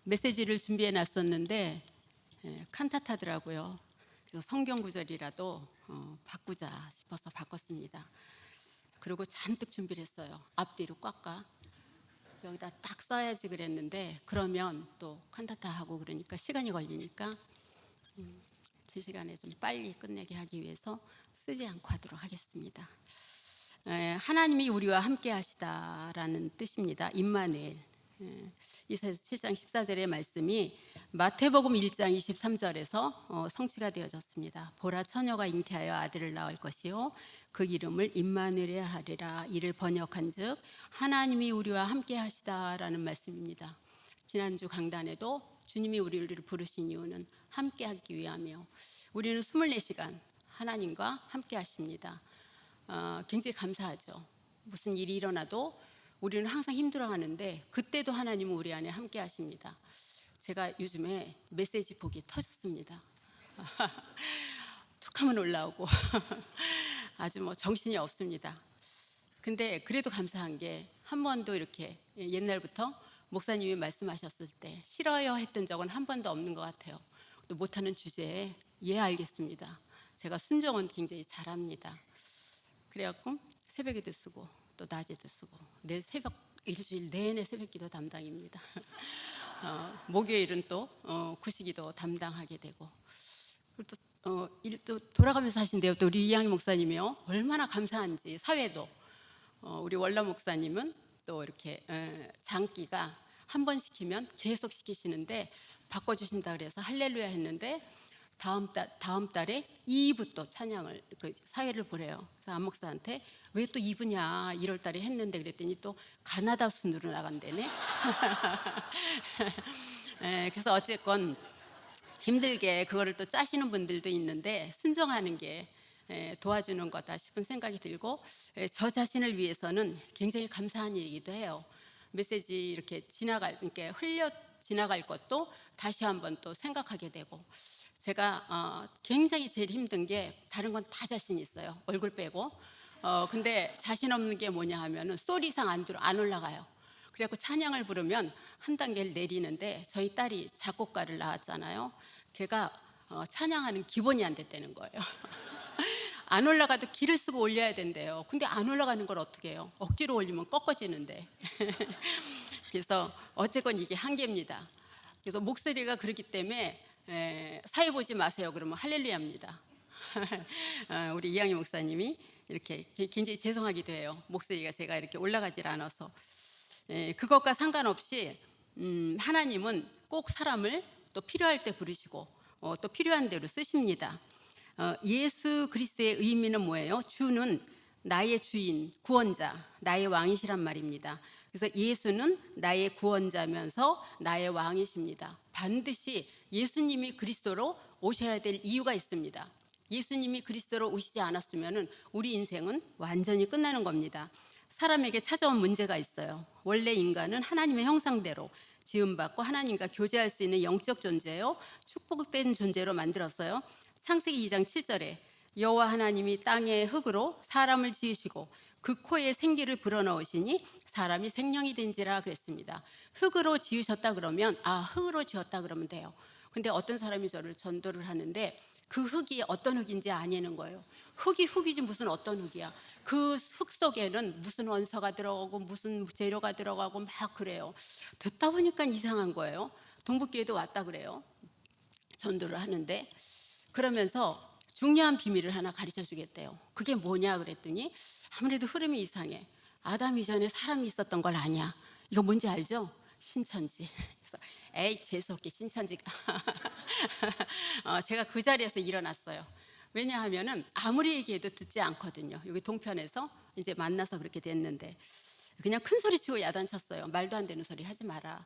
메시지를 준비해 놨었는데 칸타타더라고요. 그래서 성경 구절이라도 바꾸자 싶어서 바꿨습니다. 그리고 잔뜩 준비를 했어요. 앞뒤로 꽉꽉. 여기다 딱 써야지 그랬는데 그러면 또 칸타타 하고 그러니까 시간이 걸리니까 제 시간에 좀 빨리 끝내게 하기 위해서 쓰지 않고 하도록 하겠습니다. 하나님이 우리와 함께 하시다라는 뜻입니다. 임마누엘. 이사야서 7장 14절의 말씀이 마태복음 1장 23절에서 성취가 되어졌습니다. 보라, 처녀가 잉태하여 아들을 낳을 것이요 그 이름을 임마누엘 하리라. 이를 번역한즉 하나님이 우리와 함께 하시다라는 말씀입니다. 지난주 강단에도 주님이 우리를 부르신 이유는 함께 하기 위함이요, 우리는 24시간 하나님과 함께 하십니다. 굉장히 감사하죠. 무슨 일이 일어나도 우리는 항상 힘들어하는데 그때도 하나님은 우리 안에 함께 하십니다. 제가 요즘에 메시지 복이 터졌습니다. 툭 하면 올라오고 아주 정신이 없습니다. 근데 그래도 감사한 게 한 번도 이렇게 옛날부터 목사님이 말씀하셨을 때 싫어요 했던 적은 한 번도 없는 것 같아요. 또 못하는 주제에 예 알겠습니다. 제가 순종은 굉장히 잘합니다. 그래갖고 새벽에도 쓰고 또 낮에도 쓰고 내일 새벽 일주일 내내 새벽기도 담당입니다. 목요일은 또 구시기도 담당하게 되고, 그리고 또 돌아가면서 하신대요. 또 우리 이양희 목사님이요, 얼마나 감사한지. 사회도 우리 월남 목사님은 또 이렇게 장기가 한 번 시키면 계속 시키시는데 바꿔주신다 그래서 할렐루야 했는데 다음 달에 2부 또 찬양을 사회를 보래요. 그래서 안 목사한테 왜 또 2부냐 1월 달에 했는데 그랬더니 또 가나다 순으로 나간대네. 그래서 어쨌건 힘들게 그거를 또 짜시는 분들도 있는데 순종하는 게 도와주는 거다 싶은 생각이 들고, 저 자신을 위해서는 굉장히 감사한 일이기도 해요. 메시지 이렇게 흘려 지나갈 것도 다시 한번 또 생각하게 되고, 제가 굉장히 제일 힘든 게 다른 건 다 자신 있어요. 얼굴 빼고. 근데 자신 없는 게 뭐냐 하면은 소리 이상 안 올라가요. 그래갖고 찬양을 부르면 한 단계를 내리는데, 저희 딸이 작곡가를 나왔잖아요. 걔가 찬양하는 기본이 안 됐다는 거예요. 안 올라가도 기를 쓰고 올려야 된대요. 근데 안 올라가는 걸 어떻게 해요? 억지로 올리면 꺾어지는데. 그래서 어쨌건 이게 한계입니다. 그래서 목소리가 그렇기 때문에 사회 보지 마세요 그러면 할렐루야입니다. 우리 이양희 목사님이 이렇게 굉장히 죄송하기도 해요. 목소리가 제가 이렇게 올라가질 않아서. 그것과 상관없이 하나님은 꼭 사람을 또 필요할 때 부르시고 또 필요한 대로 쓰십니다. 예수 그리스도의 의미는 뭐예요? 주는 나의 주인, 구원자, 나의 왕이시란 말입니다. 그래서 예수는 나의 구원자면서 나의 왕이십니다. 반드시 예수님이 그리스도로 오셔야 될 이유가 있습니다. 예수님이 그리스도로 오시지 않았으면 우리 인생은 완전히 끝나는 겁니다. 사람에게 찾아온 문제가 있어요. 원래 인간은 하나님의 형상대로 지음받고 하나님과 교제할 수 있는 영적 존재요, 축복된 존재로 만들었어요. 창세기 2장 7절에 여호와 하나님이 땅의 흙으로 사람을 지으시고 그 코에 생기를 불어넣으시니 사람이 생명이 된지라 그랬습니다. 흙으로 지으셨다 그러면 흙으로 지었다 그러면 돼요. 근데 어떤 사람이 저를 전도를 하는데 그 흙이 어떤 흙인지 아니는 거예요. 흙이지 무슨 어떤 흙이야. 그 흙 속에는 무슨 원소가 들어가고 무슨 재료가 들어가고 막 그래요. 듣다 보니까 이상한 거예요. 동북교회도 왔다 그래요. 전도를 하는데 그러면서 중요한 비밀을 하나 가르쳐 주겠대요. 그게 뭐냐 그랬더니 아무래도 흐름이 이상해. 아담 이전에 사람이 있었던 걸 아냐. 이거 뭔지 알죠? 신천지. 그래서 에이 재수없게 신천지가. 제가 그 자리에서 일어났어요. 왜냐하면은 아무리 얘기해도 듣지 않거든요. 여기 동편에서 이제 만나서 그렇게 됐는데 그냥 큰 소리 치고 야단쳤어요. 말도 안 되는 소리 하지 마라.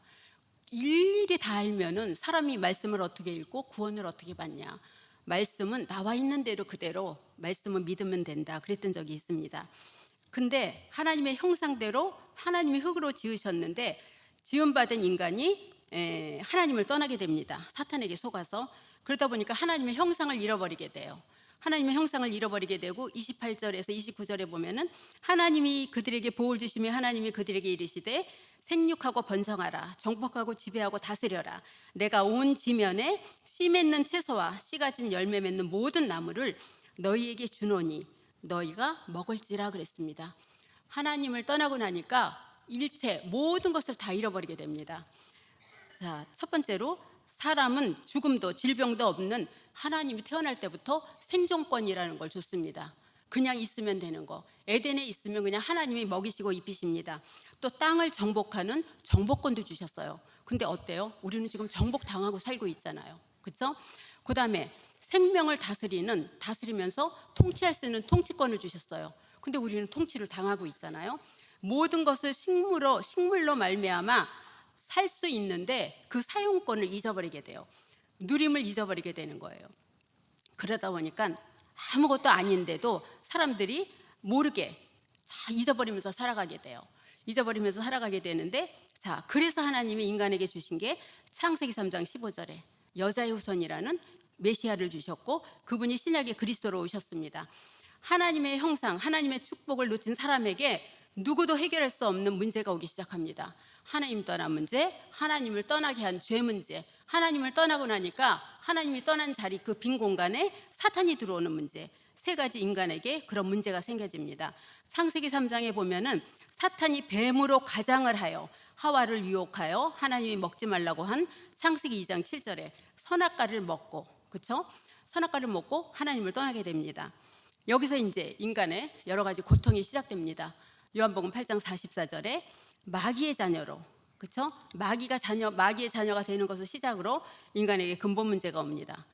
일일이 다 알면은 사람이 말씀을 어떻게 읽고 구원을 어떻게 받냐. 말씀은 나와 있는 대로 그대로 말씀은 믿으면 된다 그랬던 적이 있습니다. 근데 하나님의 형상대로 하나님이 흙으로 지으셨는데 지음받은 인간이 하나님을 떠나게 됩니다. 사탄에게 속아서. 그러다 보니까 하나님의 형상을 잃어버리게 돼요. 하나님의 형상을 잃어버리게 되고 28절에서 29절에 보면은 하나님이 그들에게 복을 주시며 하나님이 그들에게 이르시되 생육하고 번성하라. 정복하고 지배하고 다스려라. 내가 온 지면에 씨 맺는 채소와 씨 가진 열매 맺는 모든 나무를 너희에게 주노니 너희가 먹을지라 그랬습니다. 하나님을 떠나고 나니까 일체 모든 것을 다 잃어버리게 됩니다. 자, 첫 번째로 사람은 죽음도 질병도 없는 하나님이 태어날 때부터 생존권이라는 걸 줬습니다. 그냥 있으면 되는 거. 에덴에 있으면 그냥 하나님이 먹이시고 입히십니다. 또 땅을 정복하는 정복권도 주셨어요. 근데 어때요? 우리는 지금 정복당하고 살고 있잖아요. 그렇죠? 그다음에 생명을 다스리면서 통치할 수 있는 통치권을 주셨어요. 근데 우리는 통치를 당하고 있잖아요. 모든 것을 식물로 말미암아 살 수 있는데 그 사용권을 잊어버리게 돼요. 누림을 잊어버리게 되는 거예요. 그러다 보니까 아무것도 아닌데도 사람들이 모르게 잊어버리면서 살아가게 돼요. 잊어버리면서 살아가게 되는데, 자, 그래서 하나님이 인간에게 주신 게 창세기 3장 15절에 여자의 후손이라는 메시아를 주셨고, 그분이 신약의 그리스도로 오셨습니다. 하나님의 형상, 하나님의 축복을 놓친 사람에게 누구도 해결할 수 없는 문제가 오기 시작합니다. 하나님 떠난 문제, 하나님을 떠나게 한 죄 문제, 하나님을 떠나고 나니까 하나님이 떠난 자리, 그 빈 공간에 사탄이 들어오는 문제, 세 가지 인간에게 그런 문제가 생겨집니다. 창세기 3장에 보면은 사탄이 뱀으로 가장을 하여 하와를 유혹하여 하나님이 먹지 말라고 한 창세기 2장 7절에 선악과를 먹고, 그렇죠? 선악과를 먹고 하나님을 떠나게 됩니다. 여기서 이제 인간의 여러 가지 고통이 시작됩니다. 요한복음 8장 44절에 마귀의 자녀로, 그렇죠? 마귀의 자녀가 되는 것을 시작으로 인간에게 근본 문제가 옵니다.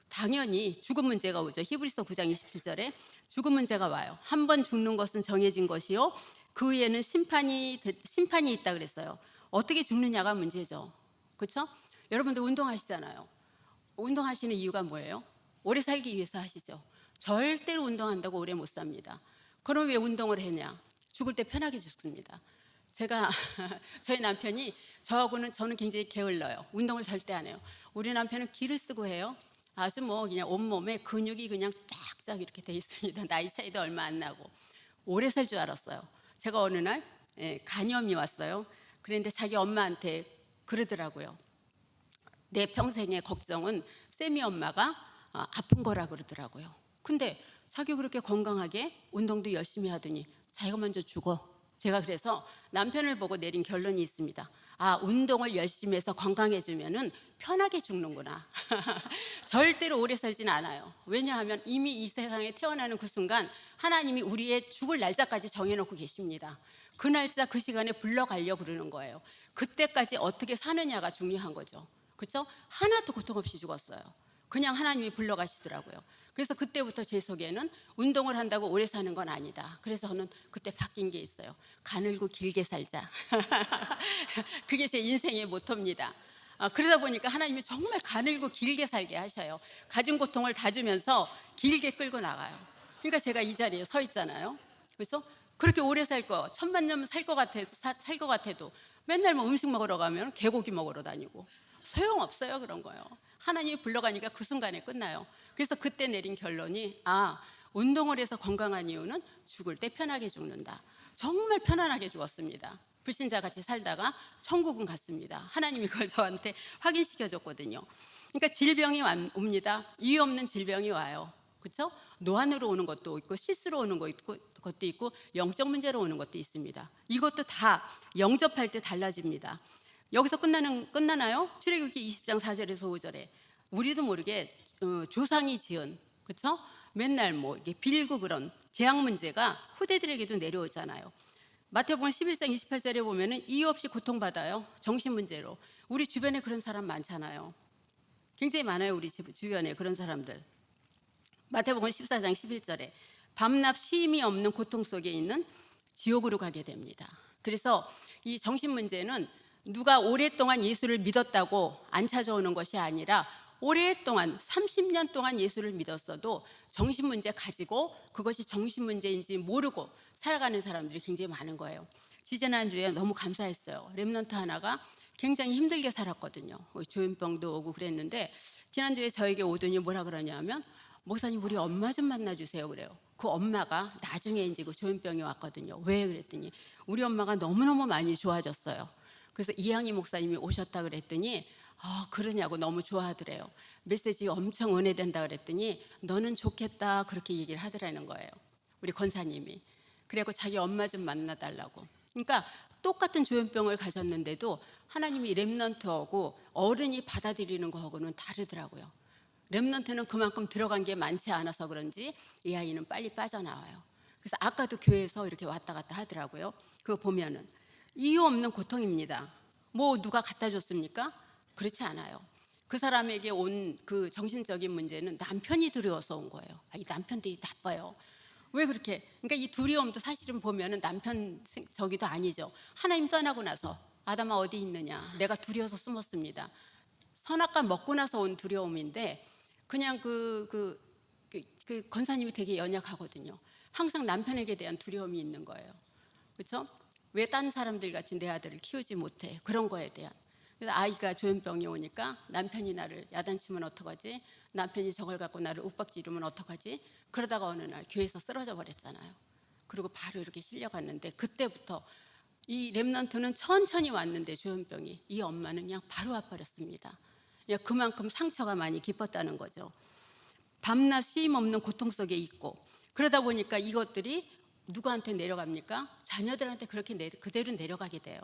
당연히 죽음 문제가 오죠. 히브리서 9장 27절에 죽음 문제가 와요. 한 번 죽는 것은 정해진 것이요 그 위에는 심판이 있다 그랬어요. 어떻게 죽느냐가 문제죠. 그렇죠? 여러분들 운동하시잖아요. 운동하시는 이유가 뭐예요? 오래 살기 위해서 하시죠. 절대로 운동한다고 오래 못 삽니다. 그럼 왜 운동을 했냐? 죽을 때 편하게 죽습니다. 저희 남편이 저는 굉장히 게을러요. 운동을 절대 안 해요. 우리 남편은 기를 쓰고 해요. 아주 그냥 온몸에 근육이 그냥 쫙쫙 이렇게 돼 있습니다. 나이 차이도 얼마 안 나고. 오래 살 줄 알았어요. 제가 어느 날 간염이 왔어요. 그런데 자기 엄마한테 그러더라고요. 내 평생의 걱정은 쌤이 엄마가 아픈 거라 그러더라고요. 근데 자기 그렇게 건강하게 운동도 열심히 하더니 자기가 먼저 죽어. 제가 그래서 남편을 보고 내린 결론이 있습니다. 아, 운동을 열심히 해서 건강해지면은 편하게 죽는구나. 절대로 오래 살진 않아요. 왜냐하면 이미 이 세상에 태어나는 그 순간 하나님이 우리의 죽을 날짜까지 정해놓고 계십니다. 그 날짜 그 시간에 불러가려고 그러는 거예요. 그때까지 어떻게 사느냐가 중요한 거죠. 그렇죠? 하나도 고통 없이 죽었어요. 그냥 하나님이 불러가시더라고요. 그래서 그때부터 제 속에는 운동을 한다고 오래 사는 건 아니다. 그래서 저는 그때 바뀐 게 있어요. 가늘고 길게 살자. 그게 제 인생의 모토입니다. 그러다 보니까 하나님이 정말 가늘고 길게 살게 하셔요. 가진 고통을 다 주면서 길게 끌고 나가요. 그러니까 제가 이 자리에 서 있잖아요. 그래서 그렇게 오래 살 거, 천만 년 살 것 같아도 맨날 음식 먹으러 가면 개고기 먹으러 다니고 소용없어요. 그런 거요. 하나님이 불러가니까 그 순간에 끝나요. 그래서 그때 내린 결론이 운동을 해서 건강한 이유는 죽을 때 편하게 죽는다. 정말 편안하게 죽었습니다. 불신자같이 살다가 천국은 갔습니다. 하나님이 그걸 저한테 확인시켜줬거든요. 그러니까 질병이 옵니다. 이유 없는 질병이 와요. 그렇죠? 노안으로 오는 것도 있고 실수로 오는 것도 있고 영적 문제로 오는 것도 있습니다. 이것도 다 영접할 때 달라집니다. 여기서 끝나나요? 출애굽기 20장 4절에서 5절에 우리도 모르게 조상이 지은, 그렇죠? 맨날 이게 빌고 그런 재앙 문제가 후대들에게도 내려오잖아요. 마태복음 11장 28절에 보면은 이유 없이 고통받아요. 정신 문제로. 우리 주변에 그런 사람 많잖아요. 굉장히 많아요. 우리 주변에 그런 사람들. 마태복음 14장 11절에 밤낮 쉼이 없는 고통 속에 있는 지옥으로 가게 됩니다. 그래서 이 정신 문제는 누가 오랫동안 예수를 믿었다고 안 찾아오는 것이 아니라 오랫동안 30년 동안 예수를 믿었어도 정신 문제 가지고 그것이 정신 문제인지 모르고 살아가는 사람들이 굉장히 많은 거예요. 지지난주에 너무 감사했어요. 렘넌트 하나가 굉장히 힘들게 살았거든요. 조현병도 오고 그랬는데 지난주에 저에게 오더니 뭐라 그러냐면 목사님 우리 엄마 좀 만나주세요 그래요. 그 엄마가 나중에 이제 그 조현병이 왔거든요. 왜 그랬더니 우리 엄마가 너무너무 많이 좋아졌어요. 그래서 이항희 목사님이 오셨다 그랬더니 그러냐고 너무 좋아하더래요. 메시지 엄청 은혜된다 그랬더니 너는 좋겠다 그렇게 얘기를 하더라는 거예요. 우리 권사님이. 그래갖고 자기 엄마 좀 만나달라고. 그러니까 똑같은 조현병을 가졌는데도 하나님이 렘넌트하고 어른이 받아들이는 거하고는 다르더라고요. 렘넌트는 그만큼 들어간 게 많지 않아서 그런지 이 아이는 빨리 빠져나와요. 그래서 아까도 교회에서 이렇게 왔다 갔다 하더라고요. 그거 보면은 이유 없는 고통입니다. 뭐 누가 갖다 줬습니까? 그렇지 않아요. 그 사람에게 온 그 정신적인 문제는 남편이 두려워서 온 거예요. 이 남편들이 나빠요. 왜 그렇게? 그러니까 이 두려움도 사실은 보면은 남편 저기도 아니죠. 하나님 떠나고 나서 아담아 어디 있느냐? 내가 두려워서 숨었습니다. 선악과 먹고 나서 온 두려움인데 그냥 그 권사님이 되게 연약하거든요. 항상 남편에게 대한 두려움이 있는 거예요. 그렇죠? 왜 딴 사람들 같이 내 아들을 키우지 못해? 그런 거에 대한. 그래서 아이가 조현병이 오니까 남편이 나를 야단치면 어떡하지? 남편이 저걸 갖고 나를 윽박지르면 어떡하지? 그러다가 어느 날 교회에서 쓰러져 버렸잖아요. 그리고 바로 이렇게 실려갔는데 그때부터 이 렘넌트는 천천히 왔는데 조현병이 이 엄마는 그냥 바로 와버렸습니다. 그만큼 상처가 많이 깊었다는 거죠. 밤낮 쉼 없는 고통 속에 있고 그러다 보니까 이것들이 누구한테 내려갑니까? 자녀들한테 그렇게 그대로 내려가게 돼요.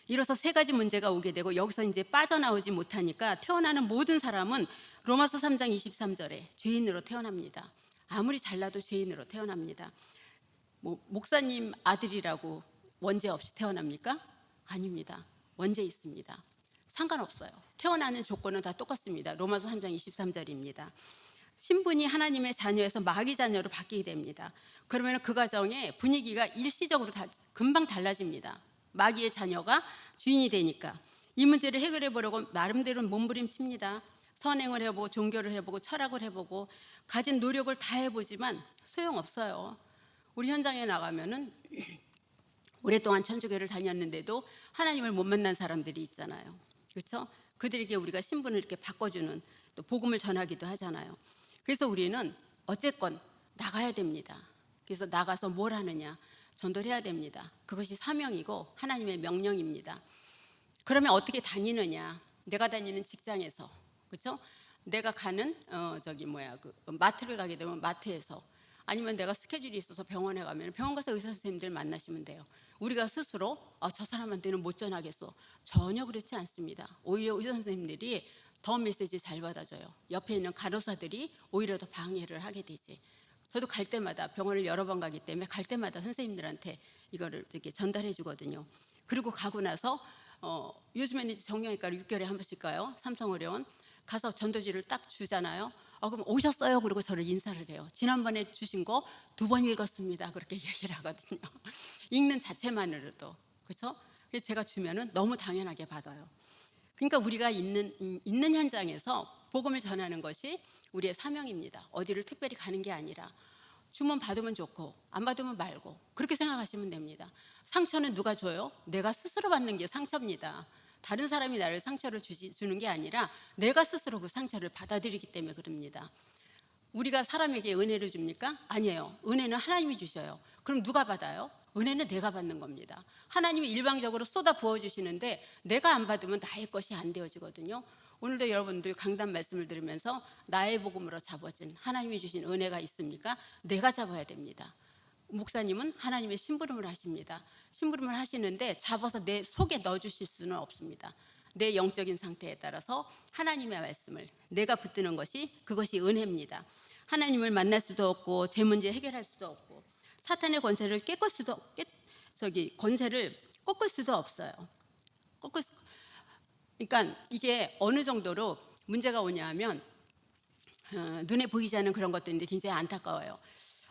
이로써 세 가지 문제가 오게 되고 여기서 이제 빠져나오지 못하니까 태어나는 모든 사람은 로마서 3장 23절에 죄인으로 태어납니다. 아무리 잘나도 죄인으로 태어납니다. 뭐 목사님 아들이라고 원죄 없이 태어납니까? 아닙니다. 원죄 있습니다. 상관없어요. 태어나는 조건은 다 똑같습니다. 로마서 3장 23절입니다. 신분이 하나님의 자녀에서 마귀 자녀로 바뀌게 됩니다. 그러면 그 가정의 분위기가 일시적으로 금방 달라집니다. 마귀의 자녀가 주인이 되니까. 이 문제를 해결해 보려고 나름대로 몸부림칩니다. 선행을 해보고 종교를 해보고 철학을 해보고 가진 노력을 다 해보지만 소용없어요. 우리 현장에 나가면은 오랫동안 천주교를 다녔는데도 하나님을 못 만난 사람들이 있잖아요. 그렇죠? 그들에게 우리가 신분을 이렇게 바꿔주는 또 복음을 전하기도 하잖아요. 그래서 우리는 어쨌건 나가야 됩니다. 그래서 나가서 뭘 하느냐? 전도를 해야 됩니다. 그것이 사명이고 하나님의 명령입니다. 그러면 어떻게 다니느냐? 내가 다니는 직장에서, 그렇죠? 내가 가는 마트를 가게 되면 마트에서, 아니면 내가 스케줄이 있어서 병원에 가면 병원 가서 의사 선생님들 만나시면 돼요. 우리가 스스로 저 사람한테는 못 전하겠어. 전혀 그렇지 않습니다. 오히려 의사 선생님들이 더 메시지 잘 받아줘요. 옆에 있는 간호사들이 오히려 더 방해를 하게 되지. 저도 갈 때마다 병원을 여러 번 가기 때문에 갈 때마다 선생님들한테 이거를 이렇게 전달해 주거든요. 그리고 가고 나서 요즘에는 이제 정형외과를 6개월에 한 번씩 가요. 삼성의료원 가서 전도지를 딱 주잖아요. 그럼 오셨어요? 그리고 저를 인사를 해요. 지난번에 주신 거 2번 읽었습니다. 그렇게 얘기를 하거든요. 읽는 자체만으로도. 그렇죠? 그래서 제가 주면은 너무 당연하게 받아요. 그러니까 우리가 있는 현장에서 복음을 전하는 것이 우리의 사명입니다. 어디를 특별히 가는 게 아니라 주문 받으면 좋고 안 받으면 말고 그렇게 생각하시면 됩니다. 상처는 누가 줘요? 내가 스스로 받는 게 상처입니다. 다른 사람이 나를 상처를 주는 게 아니라 내가 스스로 그 상처를 받아들이기 때문에 그럽니다. 우리가 사람에게 은혜를 줍니까? 아니에요. 은혜는 하나님이 주셔요. 그럼 누가 받아요? 은혜는 내가 받는 겁니다. 하나님이 일방적으로 쏟아 부어주시는데 내가 안 받으면 나의 것이 안 되어지거든요. 오늘도 여러분들 강단 말씀을 들으면서 나의 복음으로 잡아진 하나님이 주신 은혜가 있습니까? 내가 잡아야 됩니다. 목사님은 하나님의 심부름을 하십니다. 심부름을 하시는데 잡아서 내 속에 넣어주실 수는 없습니다. 내 영적인 상태에 따라서 하나님의 말씀을 내가 붙드는 것이 그것이 은혜입니다. 하나님을 만날 수도 없고 제 문제 해결할 수도 없고 사탄의 권세를 권세를 꺾을 수도 없어요. 그러니까 이게 어느 정도로 문제가 오냐 하면 눈에 보이지 않는 그런 것들인데 굉장히 안타까워요.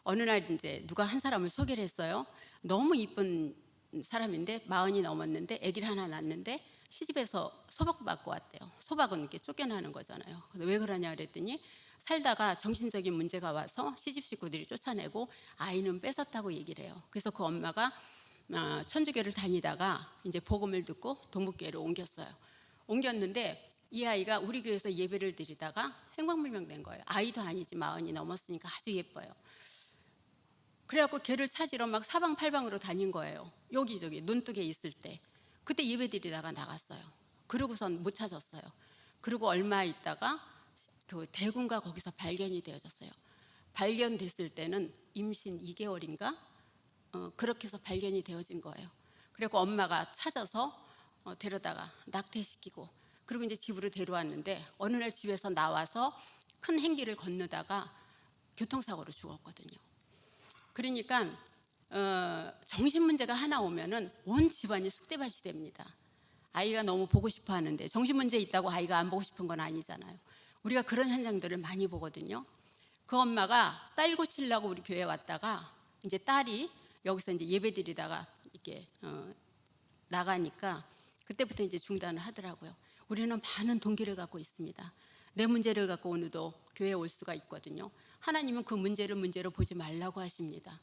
어느 날 이제 누가 한 사람을 소개를 했어요. 너무 이쁜 사람인데 40이 넘었는데 아기를 하나 낳았는데 시집에서 소박받고 왔대요. 소박은 이렇게 쫓겨나는 거잖아요. 왜 그러냐 그랬더니 살다가 정신적인 문제가 와서 시집 식구들이 쫓아내고 아이는 뺏었다고 얘기를 해요. 그래서 그 엄마가 천주교를 다니다가 이제 복음을 듣고 동북교회로 옮겼어요. 옮겼는데 이 아이가 우리 교회에서 예배를 드리다가 행방불명된 거예요. 아이도 아니지 40이 넘었으니까 아주 예뻐요. 그래갖고 걔를 찾으러 막 사방팔방으로 다닌 거예요. 여기저기 논둑에 있을 때. 그때 예배드리다가 나갔어요. 그러고선 못 찾았어요. 그리고 얼마 있다가 그 대군가 거기서 발견이 되어졌어요. 발견됐을 때는 임신 2개월인가 그렇게 해서 발견이 되어진 거예요. 그리고 엄마가 찾아서 데려다가 낙태시키고, 그리고 이제 집으로 데려왔는데 어느 날 집에서 나와서 큰 행길을 건너다가 교통사고로 죽었거든요. 그러니까 정신 문제가 하나 오면은 온 집안이 쑥대밭이 됩니다. 아이가 너무 보고 싶어 하는데 정신 문제 있다고 아이가 안 보고 싶은 건 아니잖아요. 우리가 그런 현장들을 많이 보거든요. 그 엄마가 딸 고치려고 우리 교회 왔다가 이제 딸이 여기서 이제 예배드리다가 이렇게 나가니까 그때부터 이제 중단을 하더라고요. 우리는 많은 동기를 갖고 있습니다. 내 문제를 갖고 오늘도 교회에 올 수가 있거든요. 하나님은 그 문제를 문제로 보지 말라고 하십니다.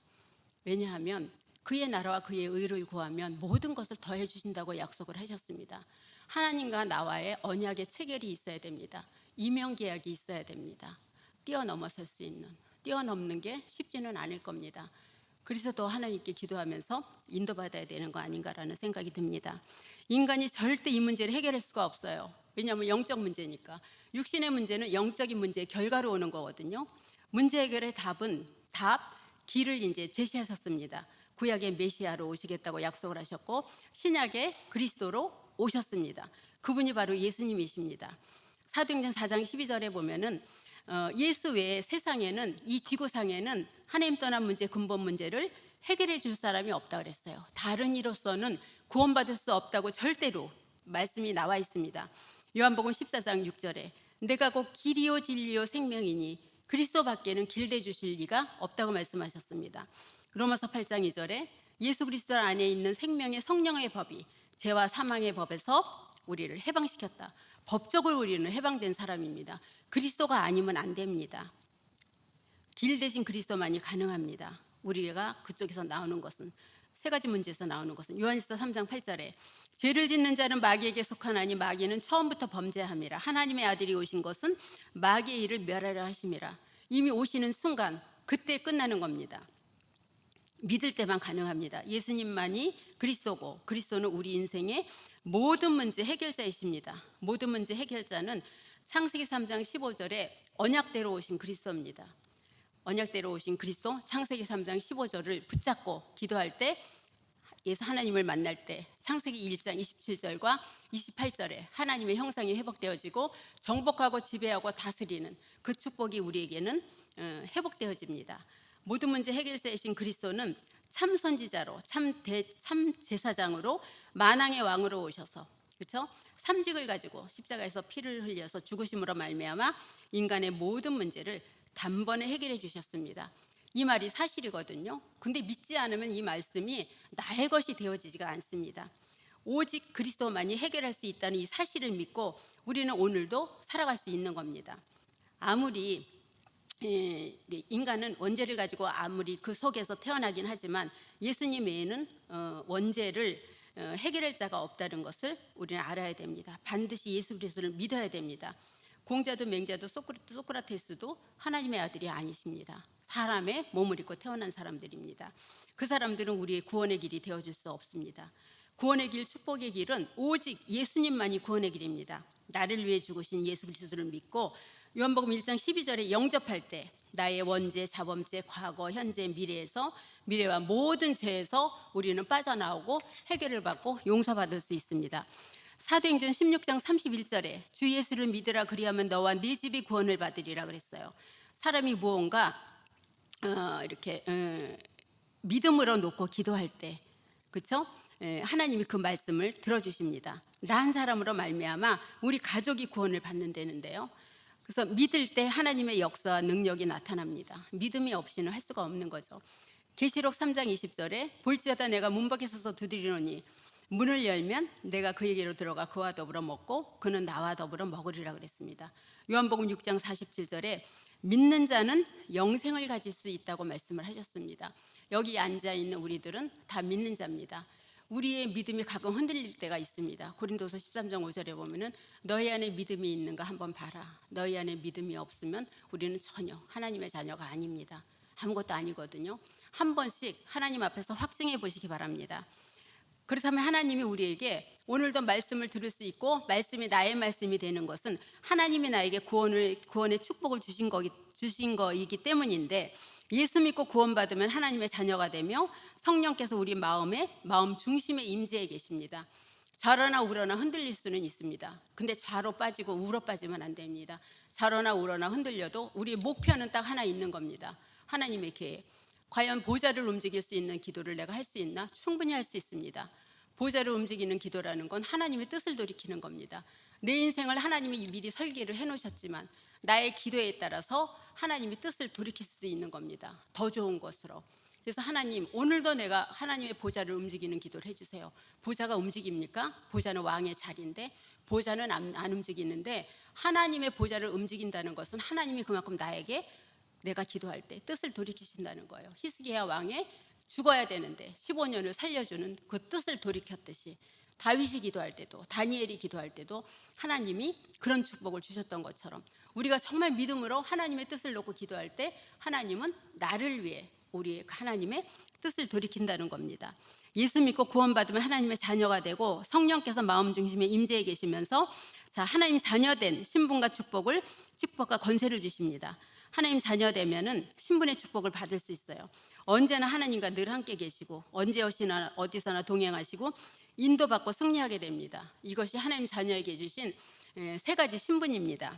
왜냐하면 그의 나라와 그의 의를 구하면 모든 것을 더해 주신다고 약속을 하셨습니다. 하나님과 나와의 언약의 체결이 있어야 됩니다. 이명계약이 있어야 됩니다. 뛰어넘어설 수 있는, 뛰어넘는 게 쉽지는 않을 겁니다. 그래서 더 하나님께 기도하면서 인도받아야 되는 거 아닌가라는 생각이 듭니다. 인간이 절대 이 문제를 해결할 수가 없어요. 왜냐하면 영적 문제니까. 육신의 문제는 영적인 문제의 결과로 오는 거거든요. 문제 해결의 길을 이제 제시하셨습니다. 구약의 메시아로 오시겠다고 약속을 하셨고, 신약의 그리스도로 오셨습니다. 그분이 바로 예수님이십니다. 사도행전 4장 12절에 보면은 예수 외에 세상에는, 이 지구상에는 하나님 떠난 문제, 근본 문제를 해결해 줄 사람이 없다 그랬어요. 다른 이로서는 구원받을 수 없다고 절대로 말씀이 나와 있습니다. 요한복음 14장 6절에 내가 곧 길이요 진리요 생명이니 그리스도 밖에는 길대 주실 리가 없다고 말씀하셨습니다. 로마서 8장 2절에 예수 그리스도 안에 있는 생명의 성령의 법이 죄와 사망의 법에서 우리를 해방시켰다. 법적으로 우리는 해방된 사람입니다. 그리스도가 아니면 안 됩니다. 길 대신 그리스도만이 가능합니다. 우리가 그쪽에서 나오는 것은, 세 가지 문제에서 나오는 것은 요한일서 3장 8절에 죄를 짓는 자는 마귀에게 속하나니 마귀는 처음부터 범죄함이라. 하나님의 아들이 오신 것은 마귀의 일을 멸하려 하심이라. 이미 오시는 순간 그때 끝나는 겁니다. 믿을 때만 가능합니다. 예수님만이 그리스도고, 그리스도는 우리 인생의 모든 문제 해결자이십니다. 모든 문제 해결자는 창세기 3장 15절에 언약대로 오신 그리스도입니다. 언약대로 오신 그리스도, 창세기 3장 15절을 붙잡고 기도할 때, 예수 하나님을 만날 때 창세기 1장 27절과 28절에 하나님의 형상이 회복되어지고 정복하고 지배하고 다스리는 그 축복이 우리에게는 회복되어집니다. 모든 문제 해결자이신 그리스도는 참 선지자로, 참 제사장으로, 만왕의 왕으로 오셔서, 그렇죠? 삼직을 가지고 십자가에서 피를 흘려서 죽으심으로 말미암아 인간의 모든 문제를 단번에 해결해 주셨습니다. 이 말이 사실이거든요. 근데 믿지 않으면 이 말씀이 나의 것이 되어지지가 않습니다. 오직 그리스도만이 해결할 수 있다는 이 사실을 믿고 우리는 오늘도 살아갈 수 있는 겁니다. 아무리 인간은 원죄를 가지고 아무리 그 속에서 태어나긴 하지만 예수님 외에는 원죄를 해결할 자가 없다는 것을 우리는 알아야 됩니다. 반드시 예수 그리스도를 믿어야 됩니다. 공자도 맹자도 소크라테스도 하나님의 아들이 아니십니다. 사람의 몸을 입고 태어난 사람들입니다. 그 사람들은 우리의 구원의 길이 되어줄 수 없습니다. 구원의 길, 축복의 길은 오직 예수님만이 구원의 길입니다. 나를 위해 죽으신 예수 그리스도를 믿고 요한복음 1장 12절에 영접할 때 나의 원죄, 자범죄, 과거, 현재, 미래와 모든 죄에서 우리는 빠져나오고 해결을 받고 용서받을 수 있습니다. 사도행전 16장 31절에 주 예수를 믿으라 그리하면 너와 네 집이 구원을 받으리라 그랬어요. 사람이 무언가 이렇게 믿음으로 놓고 기도할 때, 그렇죠? 하나님이 그 말씀을 들어주십니다. 나 한 사람으로 말미암아 우리 가족이 구원을 받는다는데요. 그래서 믿을 때 하나님의 역사와 능력이 나타납니다. 믿음이 없이는 할 수가 없는 거죠. 계시록 3장 20절에 볼지어다 내가 문 밖에 서서 두드리노니 문을 열면 내가 그에게로 들어가 그와 더불어 먹고 그는 나와 더불어 먹으리라 그랬습니다. 요한복음 6장 47절에 믿는 자는 영생을 가질 수 있다고 말씀을 하셨습니다. 여기 앉아있는 우리들은 다 믿는 자입니다. 우리의 믿음이 가끔 흔들릴 때가 있습니다. 고린도서 13장 5절에 보면은 너희 안에 믿음이 있는가 한번 봐라. 너희 안에 믿음이 없으면 우리는 전혀 하나님의 자녀가 아닙니다. 아무것도 아니거든요. 한 번씩 하나님 앞에서 확증해 보시기 바랍니다. 그렇다면 하나님이 우리에게 오늘도 말씀을 들을 수 있고 말씀이 나의 말씀이 되는 것은 하나님이 나에게 구원의 축복을 주신 거이기 때문인데, 예수 믿고 구원받으면 하나님의 자녀가 되며 성령께서 우리 마음 중심에 임재해 계십니다. 좌로나 우로나 흔들릴 수는 있습니다. 근데 좌로 빠지고 우로 빠지면 안 됩니다. 좌로나 우로나 흔들려도 우리의 목표는 딱 하나 있는 겁니다. 하나님의 계획. 과연 보좌를 움직일 수 있는 기도를 내가 할 수 있나? 충분히 할 수 있습니다. 보좌를 움직이는 기도라는 건 하나님의 뜻을 돌이키는 겁니다. 내 인생을 하나님이 미리 설계를 해놓으셨지만 나의 기도에 따라서 하나님의 뜻을 돌이킬 수도 있는 겁니다. 더 좋은 것으로. 그래서 하나님, 오늘도 내가 하나님의 보좌를 움직이는 기도를 해주세요. 보좌가 움직입니까? 보좌는 왕의 자리인데 보좌는 안 움직이는데, 하나님의 보좌를 움직인다는 것은 하나님이 그만큼 나에게 내가 기도할 때 뜻을 돌이키신다는 거예요. 히스기야 왕의 죽어야 되는데 15년을 살려주는 그 뜻을 돌이켰듯이, 다윗이 기도할 때도, 다니엘이 기도할 때도 하나님이 그런 축복을 주셨던 것처럼, 우리가 정말 믿음으로 하나님의 뜻을 놓고 기도할 때 하나님은 나를 위해 우리의 하나님의 뜻을 돌이킨다는 겁니다. 예수 믿고 구원받으면 하나님의 자녀가 되고 성령께서 마음 중심에 임재해 계시면서 하나님 자녀된 신분과 축복과 권세를 주십니다. 하나님 자녀 되면은 신분의 축복을 받을 수 있어요. 언제나 하나님과 늘 함께 계시고 언제 어디서나 동행하시고 인도받고 승리하게 됩니다. 이것이 하나님 자녀에게 주신 세 가지 신분입니다.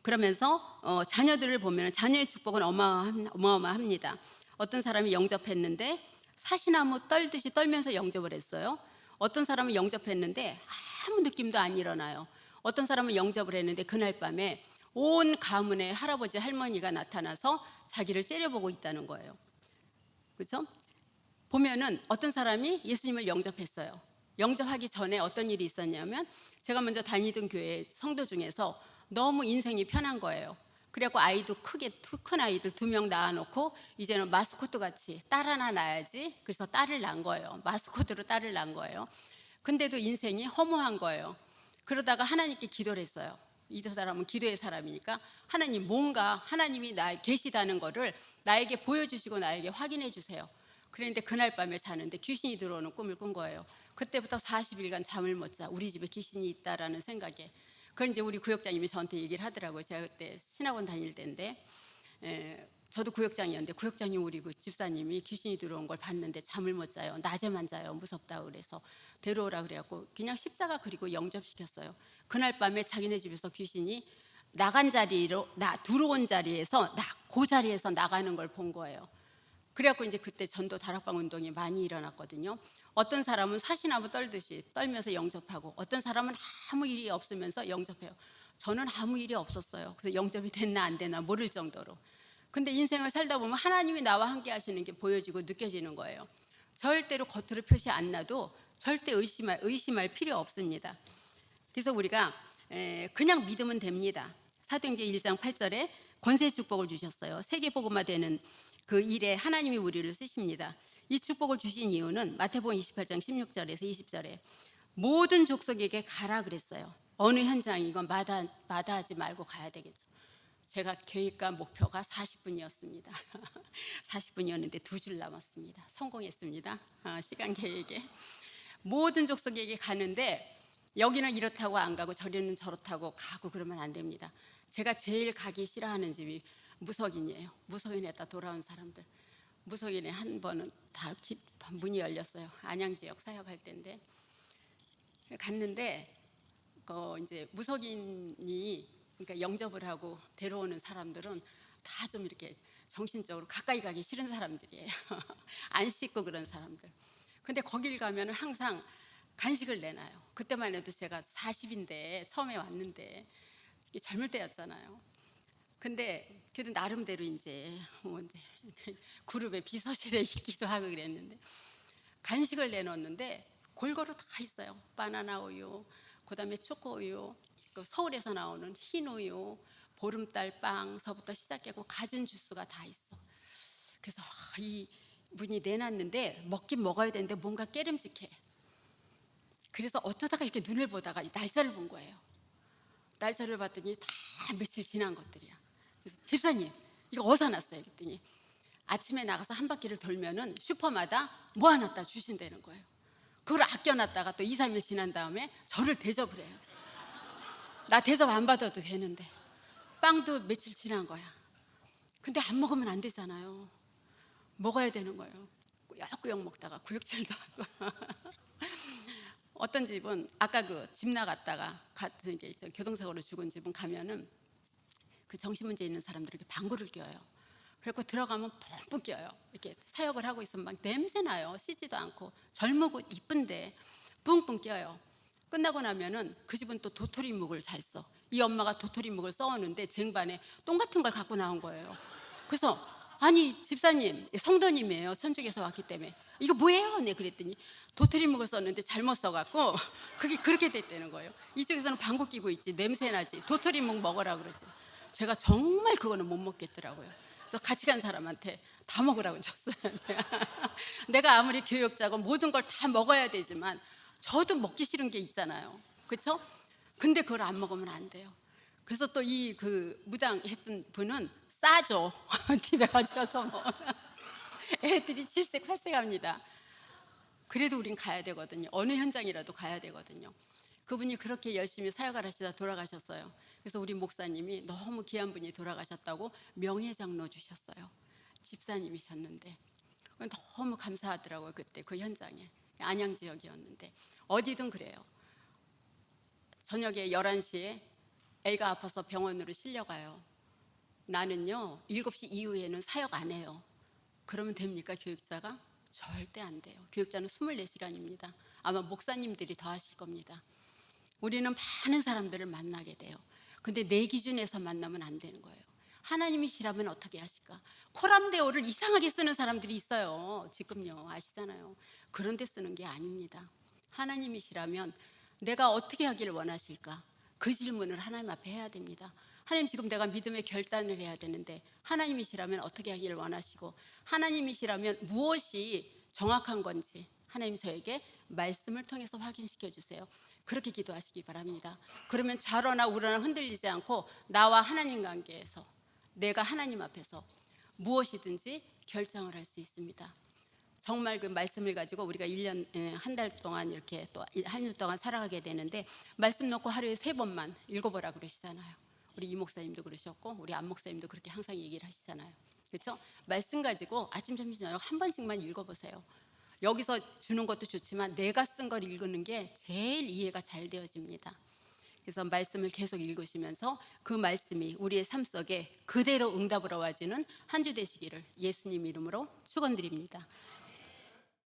그러면서 자녀들을 보면 자녀의 축복은 어마어마합니다. 어떤 사람이 영접했는데 사시나무 떨듯이 떨면서 영접을 했어요. 어떤 사람은 영접했는데 아무 느낌도 안 일어나요. 어떤 사람은 영접을 했는데 그날 밤에 온 가문의 할아버지 할머니가 나타나서 자기를 째려보고 있다는 거예요. 그렇죠? 보면은 어떤 사람이 예수님을 영접했어요. 영접하기 전에 어떤 일이 있었냐면, 제가 먼저 다니던 교회 성도 중에서 너무 인생이 편한 거예요. 그래갖고 아이도 큰 아이들 2명 낳아놓고 이제는 마스코트 같이 딸 하나 낳아야지. 그래서 딸을 낳은 거예요. 마스코트로 딸을 낳은 거예요. 근데도 인생이 허무한 거예요. 그러다가 하나님께 기도를 했어요. 이 사람은 기도의 사람이니까, 하나님, 뭔가 하나님이 나에 계시다는 거를 나에게 보여주시고 나에게 확인해 주세요. 그런데 그날 밤에 자는데 귀신이 들어오는 꿈을 꾼 거예요. 그때부터 40일간 잠을 못 자. 우리 집에 귀신이 있다라는 생각에. 그걸 이제 우리 구역장님이 저한테 얘기를 하더라고요. 제가 그때 신학원 다닐 때인데, 저도 구역장이었는데 구역장님, 우리 그 집사님이 귀신이 들어온 걸 봤는데 잠을 못 자요. 낮에만 자요. 무섭다고 그래서 데려오라 그래갖고 그냥 십자가 그리고 영접시켰어요. 그날 밤에 자기네 집에서 귀신이 들어온 자리에서 그 자리에서 나가는 걸 본 거예요. 그래갖고 이제 그때 전도 다락방 운동이 많이 일어났거든요. 어떤 사람은 사시나무 떨듯이 떨면서 영접하고, 어떤 사람은 아무 일이 없으면서 영접해요. 저는 아무 일이 없었어요. 그래서 영접이 됐나 안 됐나 모를 정도로. 근데 인생을 살다 보면 하나님이 나와 함께 하시는 게 보여지고 느껴지는 거예요. 절대로 겉으로 표시 안 나도 절대 의심할 필요 없습니다. 그래서 우리가 그냥 믿으면 됩니다. 사도행전 1장 8절에 권세 축복을 주셨어요. 세계복음화 되는 그 일에 하나님이 우리를 쓰십니다. 이 축복을 주신 이유는 마태복음 28장 16절에서 20절에 모든 족속에게 가라 그랬어요. 어느 현장이건 마다하지 말고 가야 되겠죠. 제가 계획과 목표가 40분이었습니다. 40분이었는데 2줄 남았습니다. 성공했습니다. 시간 계획에. 모든 족속에게 가는데 여기는 이렇다고 안 가고 저리는 저렇다고 가고 그러면 안 됩니다. 제가 제일 가기 싫어하는 집이 무석인이에요. 무석인에다 돌아온 사람들. 무석인에 한 번은 다 문이 열렸어요. 안양 지역 사역할 때인데 갔는데 이제 무석인이, 그러니까 영접을 하고 데려오는 사람들은 다 좀 이렇게 정신적으로 가까이 가기 싫은 사람들이에요. 안 씻고 그런 사람들. 근데 거길 가면 항상 간식을 내놔요. 그때만 해도 제가 40인데 처음에 왔는데 젊을 때였잖아요. 근데 그래도 나름대로 이제 그룹의 비서실에 있기도 하고 그랬는데 간식을 내놓는데 골고루 다 있어요. 바나나 우유, 그다음에 초코 우유, 서울에서 나오는 흰 우유, 보름달 빵서부터 시작하고 가진 주스가 다 있어. 그래서 이 분이 내놨는데 먹긴 먹어야 되는데 뭔가 깨름직해. 그래서 어쩌다가 이렇게 눈을 보다가 날짜를 본 거예요. 날짜를 봤더니 다 며칠 지난 것들이야. 그래서 집사님, 이거 어디서 났어요? 그랬더니 아침에 나가서 한 바퀴를 돌면은 슈퍼마다 모아놨다 주신다는 거예요. 그걸 아껴놨다가 또 2, 3일 지난 다음에 저를 대접을 해요. 나 대접 안 받아도 되는데. 빵도 며칠 지난 거야. 근데 안 먹으면 안 되잖아요. 먹어야 되는 거예요. 꾸역꾸역 먹다가 구역질도 하고. 어떤 집은 아까 그 집 나갔다가 같은 게 있죠. 교통사고로 죽은 집은 가면은 그 정신문제 있는 사람들에게 방구를 껴요. 그래서 들어가면 punkpunk 껴요. 이렇게 사역을 하고 있으면 막 냄새 나요. 씻지도 않고 젊고 이쁜데 뿡뿡 껴요. 끝나고 나면은 그 집은 또 도토리묵을 잘 써. 이 엄마가 도토리묵을 써오는데 쟁반에 똥 같은 걸 갖고 나온 거예요. 그래서 아니 집사님, 성도님이에요. 천주교에서 왔기 때문에 이거 뭐예요? 네 그랬더니 도토리묵을 썼는데 잘못 써갖고 그게 그렇게 됐다는 거예요. 이쪽에서는 방구 끼고 있지, 냄새 나지, 도토리묵 먹으라 그러지. 제가 정말 그거는 못 먹겠더라고요. 그래서 같이 간 사람한테 다 먹으라고 줬어요. 내가 아무리 교육자고 모든 걸 다 먹어야 되지만 저도 먹기 싫은 게 있잖아요. 그렇죠? 근데 그걸 안 먹으면 안 돼요. 그래서 또 이 그 무당 했던 분은 싸죠. 집에 가져가서 뭐 애들이 7세 8세 갑니다. 그래도 우린 가야 되거든요. 어느 현장이라도 가야 되거든요. 그분이 그렇게 열심히 사역을 하시다 돌아가셨어요. 그래서 우리 목사님이 너무 귀한 분이 돌아가셨다고 명예장로 주셨어요. 집사님이셨는데 너무 감사하더라고요. 그때 그 현장에. 안양 지역이었는데 어디든 그래요. 저녁에 11시에 애가 아파서 병원으로 실려가요. 나는요 7시 이후에는 사역 안 해요. 그러면 됩니까 교육자가? 절대 안 돼요. 교육자는 24시간입니다. 아마 목사님들이 더 하실 겁니다. 우리는 많은 사람들을 만나게 돼요. 근데 내 기준에서 만나면 안 되는 거예요. 하나님이시라면 어떻게 하실까? 코람데오를 이상하게 쓰는 사람들이 있어요. 지금요 아시잖아요. 그런데 쓰는 게 아닙니다. 하나님이시라면 내가 어떻게 하기를 원하실까? 그 질문을 하나님 앞에 해야 됩니다. 하나님 지금 내가 믿음의 결단을 해야 되는데 하나님이시라면 어떻게 하기를 원하시고 하나님이시라면 무엇이 정확한 건지 하나님 저에게 말씀을 통해서 확인시켜 주세요. 그렇게 기도하시기 바랍니다. 그러면 좌로나 우로나 흔들리지 않고 나와 하나님 관계에서 내가 하나님 앞에서 무엇이든지 결정을 할 수 있습니다. 정말 그 말씀을 가지고 우리가 1년 한 달 동안 이렇게 또 한 주 동안 살아가게 되는데 말씀 놓고 하루에 3번만 읽어보라 그러시잖아요. 우리 이 목사님도 그러셨고 우리 안 목사님도 그렇게 항상 얘기를 하시잖아요. 그렇죠? 말씀 가지고 아침 점심 저녁 한 번씩만 읽어보세요. 여기서 주는 것도 좋지만 내가 쓴 걸 읽는 게 제일 이해가 잘 되어집니다. 그래서 말씀을 계속 읽으시면서 그 말씀이 우리의 삶 속에 그대로 응답으로 와주는 한 주 되시기를 예수님 이름으로 축원드립니다.